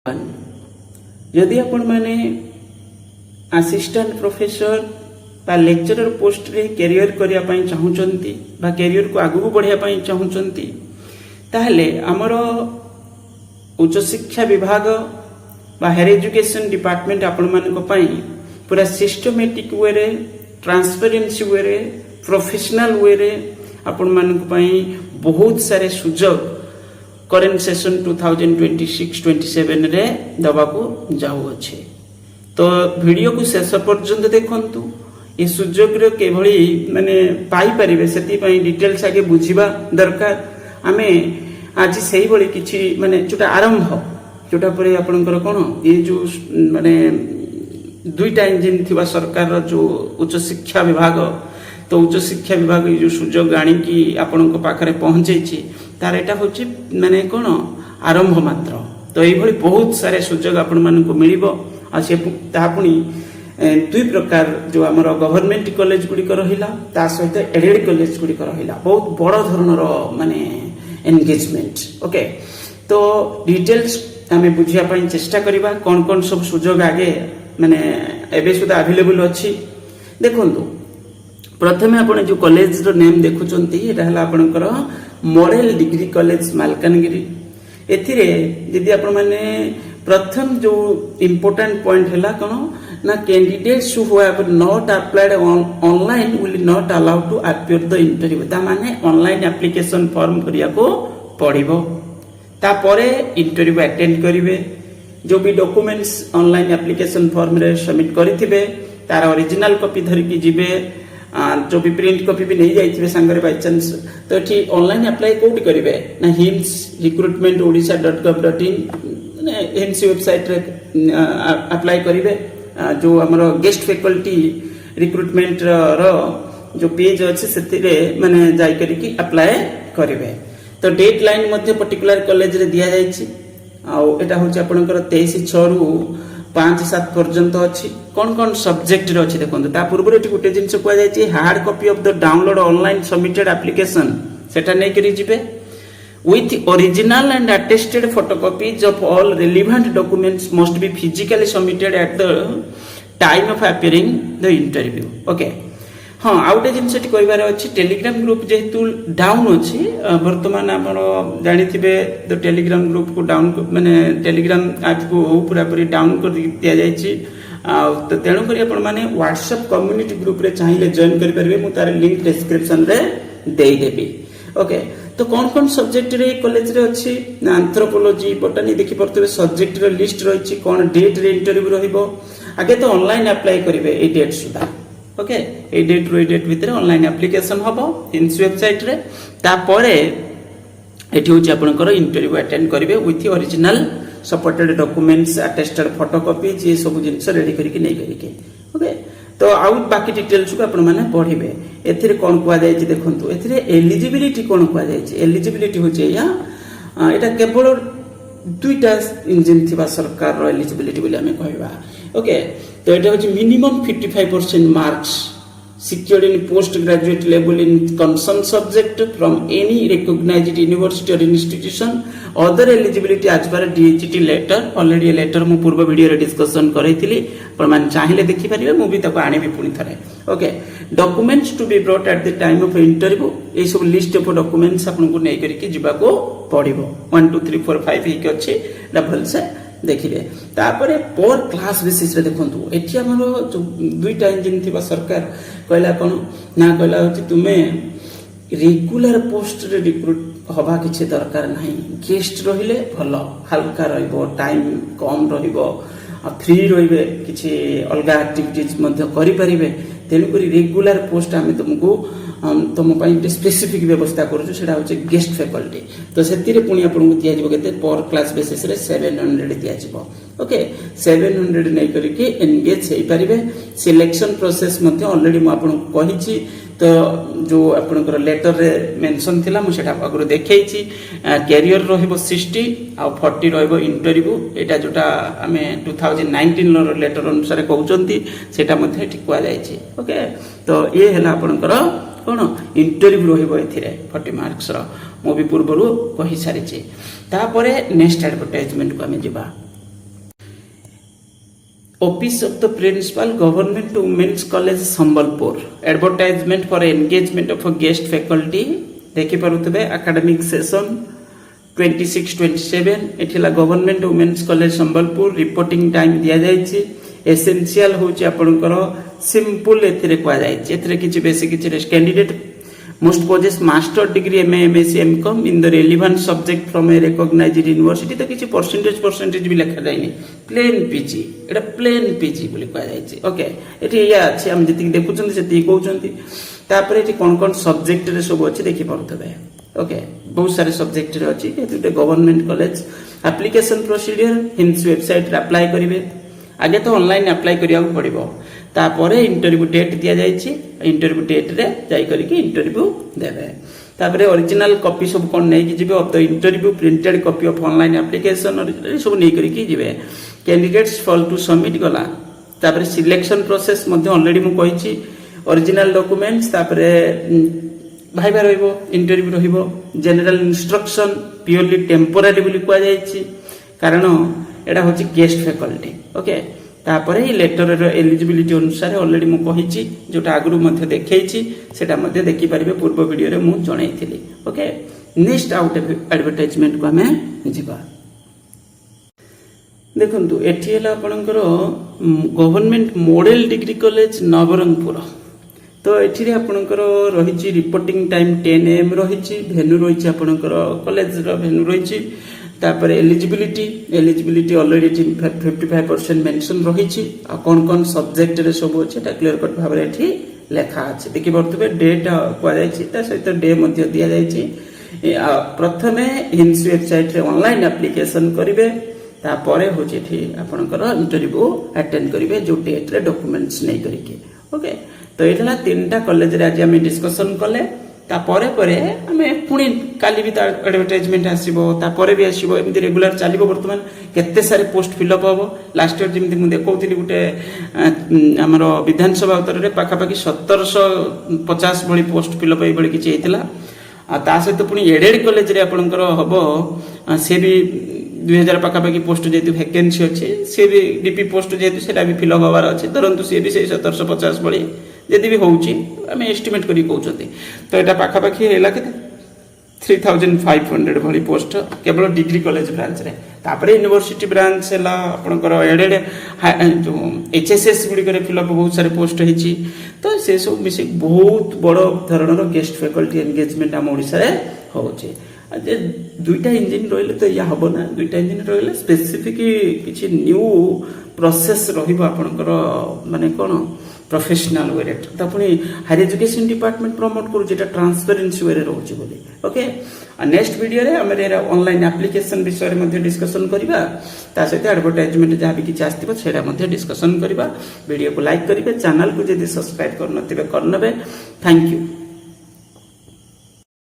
यदि आपण माने असिस्टेंट प्रोफेसर बा लेक्चरर पोस्ट रे कैरियर करिया पई चाहुचंती बा कैरियर को आगु बढ़िया पई चाहुचंती ताहले हमरो उच्च शिक्षा विभाग बा हायर एजुकेशन डिपार्टमेंट आपण मानको पई पूरा सिस्टमैटिक वे रे ट्रांसपेरेंसी वे रे प्रोफेशनल वे रे आपण मानको पई बहुत सारे सुजोग करेंट सेशन 2026-27 रे दबाको जाऊ अच्छे। तो वीडियो को शेष पर्यंत देखंतु ये सुजोग रे केभली माने पाई परिबे सेति पई डिटेल्स आगे बुझिबा दरकार। आमे आज सेही बळी किछि माने जोटा आरंभ जोटा परे आपनकर कोन ये जो माने दुईटा इंजिन थिबा सरकार रो जो उच्च शिक्षा विभाग तो उच्च शिक्षा विभाग जो सुजोग आनी कि आपनक पाखरे पहुंचेछि तार एटा होछि माने कोन आरंभ मात्र। तो एई भली बहुत सारे सुजोग आपण मानकु मिलिबो आ से ता पुनी दुई प्रकार जो हमर गवर्नमेंट कॉलेज गुडी कर रहिला ता सहित एडेड कॉलेज गुडी कर रहिला बहुत बड़ धरणर माने एंगेजमेंट। ओके तो डिटेल्स हमें बुझिया पई चेष्टा करिबा कोन कोन सब सुजोग आगे माने एबे सुदा अवेलेबल अछि। देखंतु प्रथमे आपण जो कॉलेज रो नेम देखुचंती एटा हला आपनकर मॉडल डिग्री कॉलेज मालकानगिरी। एथिरे यदि आपण माने प्रथम जो इंपोर्टेंट पॉइंट हला कोन ना candidates who have not applied online will not allow to appear the interview. ता माने ऑनलाइन एप्लीकेशन फॉर्म करिया को पड़िबो ता परे इंटरव्यू अटेंड करिवे। जो भी डॉक्यूमेंट्स ऑनलाइन एप्लीकेशन फॉर्म रे सबमिट करिथिबे तार ओरिजिनल कॉपी धरि की जिवे जो भी प्रिंट कॉपी भी नहीं जाइए सांगरे बाय चांस तो एठी ऑनलाइन अप्लाई कोड करिवे ना hymns recruitment odisha.gov.in hymns website रे अप्लाई करिवे। जो हमरो गेस्ट फैकल्टी रिक्रूटमेंट रो जो पेज अछि सेतिरे माने जाई करी की अप्लाई करिवे। तो डेडलाइन मध्ये पर्टिकुलर कॉलेज रे दिया जाइछि आ एटा होछि आपनकर 23/6 रु 5-7 पर्यंत अच्छी कौन कौन सब्जेक्ट रे अच्छी देखो ता पूर्व गोटे जिनस कहुई hard copy of the download online submitted application सेटा नहीं करी जिबे with original and attested photocopies of all relevant documents must be physically submitted at the time of appearing the interview। okay हाँ आउटे जिनस कहबार अच्छी टेलीग्राम ग्रुप जेहेतु down अच्छी वर्तमान आप जानी तो टेलीग्राम ग्रुप को डाउन माने टेलीग्राम ऐप को पूरा पूरी डाउन कर दिया जायछि। तो तेणुक मैंने व्हाट्सएप कम्युनिटी ग्रुप रे चाहिए जॉइन करेंगे मुझे तार लिंक डिस्क्रिप्शन रे देदेवी। ओके तो कौन कौन सब्जेक्ट रे कॉलेज रे अच्छी एंथ्रोपोलॉजी बोटानी देखि परतबे सब्जेक्ट रे लिस्ट रही कौन डेट रे इंटरव्यू रहिबो आगे तो ऑनलाइन अप्लाई करेंगे ए डेट सुधा। ओके ए डेट रो ए डेट भितर ऑनलाइन एप्लीकेशन हबो हिम्स वेबसाइट रे तापरे एठी होची आपनकर इंटरव्यू अटेंड करिवे with original supported documents attested photocopies ये सब जिंस रेडी करके नै करिके। ओके तो आउट बाकी डिटेल्स को आपण माने पढिबे। एथिरे कोन कुआ जाय छि देखंतु एथिरे एलिजिबिलिटी कोन कुआ जाय छि एलिजिबिलिटी होचे या एटा केवल दुईटा इंजिन थिबा सरकार रो एलिजिबिलिटी बोली हमें कहबा। ओके तो एटा होची minimum 55% marks secured in postgraduate level in concerned subject from any recognized university or institution। other eligibility as per DHT letter already letter मु पूर्व वीडियो रे डिस्कशन करैथिली पर मान चाहिले देखि परिबे मु भी ताको आनिबे पुनी थरे। Okay documents to be brought at the time of interview ए सब लिस्ट ऑफ डॉक्यूमेंट्स आपन को नै करी कि जिबा को पड़िबो 1 2 3 4 5 ही के अछि लेवल से देखिले। तापरे पर क्लास बेसिस रे देखंतु एठी हमरो जो दुईटा इंजिन थिबा सरकार कहला कोन ना कहला होची तुमे रेगुलर पोस्ट रे रिक्रूट हबा किछि दरकार नाही गेस्ट रहिले भलो हल्का रहइबो टाइम कम रहिबो फ्री रहिबे किछि अलगा एक्टिविटीज मध्ये करि परिबे तेनु करी रेगुलर पोस्ट हमें तुमको तुम पाई स्पेसिफिक व्यवस्था करूछु सेटा होचे गेस्ट फैकल्टी। तो सेतिरे पुनी आपन को दिया जिवो केते पर क्लास बेसिस रे 700 दिया जिवो। ओके 700 नै करी के एंगेज हे परिबे। सिलेक्शन प्रोसेस मध्ये ऑलरेडी म आपन को कहिछि तो जो आपनकर लेटर रे मेंशन थिला मु सेटा अगरो देखैछि कैरियर रहइबो 60 आ 40 रहइबो इंटरव्यू एटा जोटा हमें 2019 रो लेटर अनुसार कहउचंती सेटा मध्ये ठीक कुआ जायछि। ओके तो ये हला आपनकर कोन इंटरव्यू रहिबो एथिरे 40 मार्क्स रो मु भी पूर्वरु कहि सारिछि। तापरे नेक्स्ट एडवर्टाइजमेंट को हमें जिबा Office of the Principal, Government Women's College Sambalpur. Advertisement for engagement of a guest faculty. देखि पारुतबे academic session 26-27 एथिला Government Women's College Sambalpur. Reporting time दिया जायछि. Essential होछि आपनकर simple एथिरे kwa जायछि. एथिरे किछि बेसिक किछि candidate must possess master degree MA MSc MCom in the relevant subject from a recognized university. तो किछि percentage भी लिखा जायनि. प्लेन पीजी एटा प्लेन पीजी बोली कह जायछि. ओके एठी या अछि हम जति देखुछन सेति कहउछन्ती. तापर एठी कोन सब्जेक्ट रे सब अछि देखि परथबे. ओके बहुत सारे सब्जेक्ट रे अछि. एते government college application procedure hints website रे अप्लाई करिवे. आगे तो ऑनलाइन अप्लाई करिया पड़िबो. तापर इंटरव्यू डेट दिया जायछि. इंटरव्यू डेट रे जाई करिकि इंटरव्यू देबे. तापर ओरिजिनल कॉपी सब कोन नै कि जिबे of the interview printed copy of online application सब नै करिकि जिबे. कैंडिडेट्स फॉल टू सबमिट गला. तापर सिलेक्शन प्रोसेस मध्ये ऑलरेडी मु कहिछि. ओरिजिनल डॉक्यूमेंट्स तापर भाइबा रहइबो इंटरव्यू रहइबो. जनरल इंस्ट्रक्शन प्योरली टेम्पोररी बोली कह जायछि कारण एडा होछि गेस्ट फैकल्टी. ओके तापर ही लेटर रो एलिजिबिलिटी अनुसार ऑलरेडी मु कहिछि जोटा आगरु मध्ये देखैछि सेटा मध्ये देखि परिबे. पूर्व वीडियो रे मु जणैथिली. ओके नेक्स्ट आउट एडवर्टाइजमेंट को हमें जिबा. देखंतु एठी हला आपनकर government model degree college Nabarangpur. तो एठी रे आपनकर रहिछि रिपोर्टिंग टाइम 10 AM रहिछि. भेन्यू रहिछि आपनकर कॉलेज रो भेन्यू रहिछि. तापर एलिजिबिलिटी ऑलरेडी 55% मेंशन रहिछि. आ कोन सब्जेक्ट रे सब अछि ता क्लियर कट भाबरे एठी लेखा अछि. देखि बर्तबे डेट को जायछि ता सहित डे मध्ये दिया जायछि. प्रथमे हिंस वेबसाइट रे ऑनलाइन एप्लीकेशन करिवे. तापरे होछि एठी आपनकर इंटरव्यू अटेंड करिवे जो डेट रे डॉक्यूमेंट्स नै करिके. ओके तो एठला तीनटा कॉलेज रे आज हम डिस्कशन कले. तापरे परे हमें पुणी काली भी एडवर्टाइजमेंट आसीबो. तापरे भी आसीबो. एमि रेगुलर चलिबो. वर्तमान केते सारे पोस्ट फिलअप हबो. लास्ट ईयर जेमि मु देखौतिली गुटे हमरो विधानसभा उत्तर रे पाखा पाखी 1750 भली पोस्ट फिलअप एई भली किछि हेतिला. आ ता सहित पुणी एडेड कॉलेज रे आपनकर हबो से भी 2000 पाखा पाखी पोस्ट जेतु वैकेंसी अछि. से भी डीपी पोस्ट जेतु सेटा भी फिलअप होबार अछि. परंतु से भी से 1750 भली जदि भी होउची हमें एस्टिमेट करी कहउछथि. तो एटा पाखा पाखी हेला के 3500 भली पोस्ट केवल डिग्री कॉलेज ब्रांच रे. तापर यूनिवर्सिटी ब्रांच हेला आपनकर एडेड जो एचएसएस गुडी करे फिलअप बहुत सारे पोस्ट हेची. तो से सब मिसे बहुत बड़ धरणर गेस्ट फैकल्टी एंगेजमेंट हम ओडिसा रे होउची. जे दुईटा इंजिन रहिले तो या हबो ना. दुईटा इंजिन रहिले स्पेसिफिक किछि न्यू प्रोसेस रहिबो आपनकर माने कोन प्रोफेशनल वे रे. त पुनी हायर एजुकेशन डिपार्टमेंट प्रमोट करू जेटा ट्रांसपेरेंसी वे रे रहउची बोली. ओके नेक्स्ट वीडियो रे हम रे ऑनलाइन एप्लीकेशन विषय रे मध्ये डिस्कशन करिबा. ता सहित एडवर्टाइजमेंट जहा भी किछि आस्तिबो सेडा मध्ये डिस्कशन करिबा. वीडियो को लाइक करिबे. चैनल को जदि सब्सक्राइब करनथिबे करनबे. Thank you.